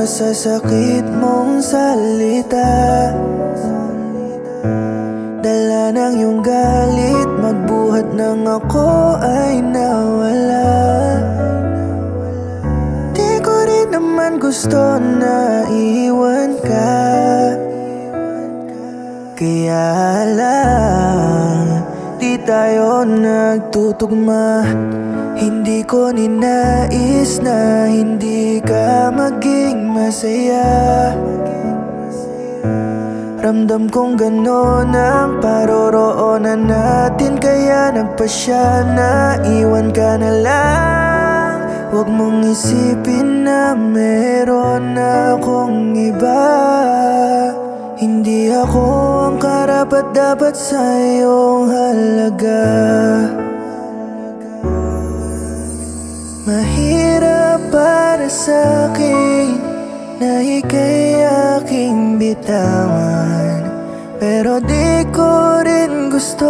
sa sakit mong salita. Dala ng iyong galit, magbuhat ng ako ay nawala. Di ko rin naman gusto na iwan ka, kaya lang di tayo nagtutugma. Hindi ko ninais na hindi ka maging masaya. Ramdam kong ganon ang paroroonan natin, kaya nagpasya na iwan ka na lang. Huwag mong isipin na meron akong iba. Hindi ako ang karapat-dapat sa iyong halaga. Mahirap para sa'kin na ika'y aking bitawan, pero di ko rin gusto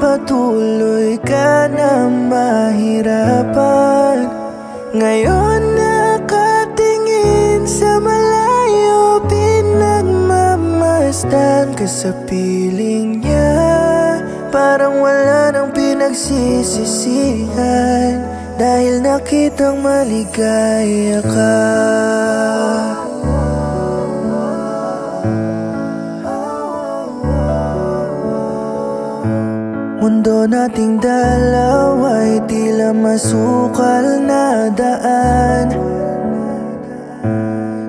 patuloy ka na mahirapan. Ngayon nakatingin sa malayo, pinagmamasdan ka sa piling niya. Parang wala nang pinagsisisihan, dahil nakitang maligaya ka. Mundo nating dalawa'y tila masukal na daan.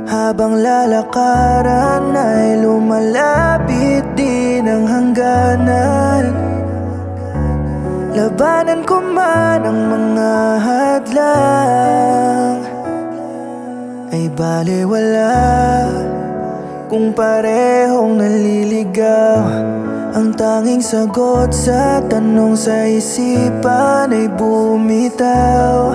Habang lalakaran ay lumalapit din ang hangganan. Labanan ko man ang mga hadlang, ay balewala kung parehong naliligaw. Ang tanging sagot sa tanong sa isipan ay bumitaw.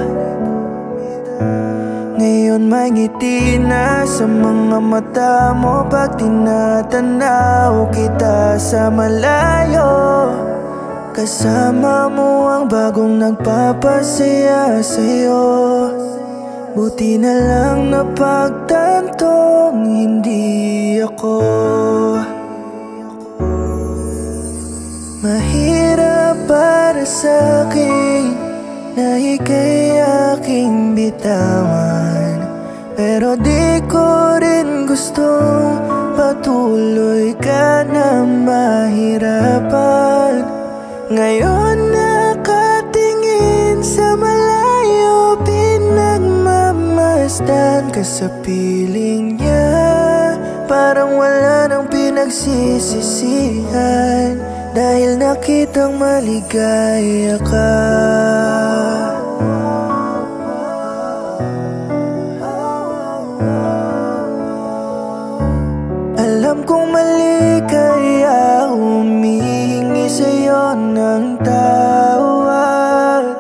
Ngayon may ngiti na sa mga mata mo pag tinatanaw kita sa malayo. Kasama mo ang bagong nagpapasaya sa'yo. Buti na lang napagtantong hindi ako. Mahirap para sa'kin na ika'y aking bitawan, pero di ko rin gustong patuloy ka na mahirapan. Ngayon nakatingin sa malayo, pinagmamasdan ka sa piling niya. Parang wala nang pinagsisisihan, dahil nakitang maligaya ka. Alam kong mali kaya humihingi sa'yo ng tawad.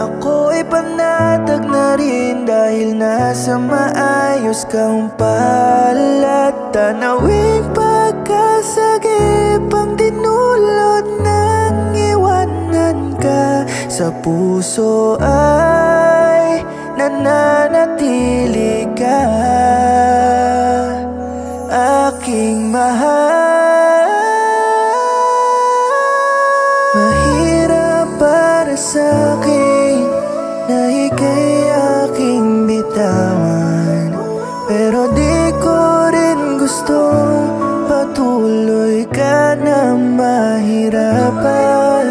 Ako'y panatag na rin dahil nasa maayos kang palad. Tanawing pagkasagip ang dinulot ng iwanan ka. Sa puso ay nananatili ka, aking mahal. Mahirap para sa'kin na ika'y aking bitawan, pero di ko rin gustong patuloy ka na mahirapan.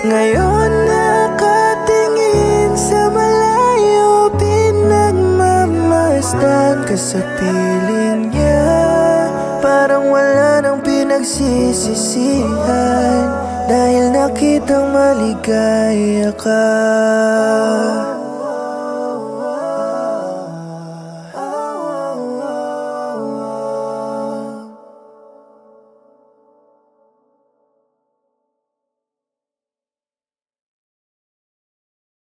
Ngayon nakatingin sa malayo, pinagmamasdan ka sa piling niya. Parang wala nang pinagsisisihan, dahil nakitang maligaya ka.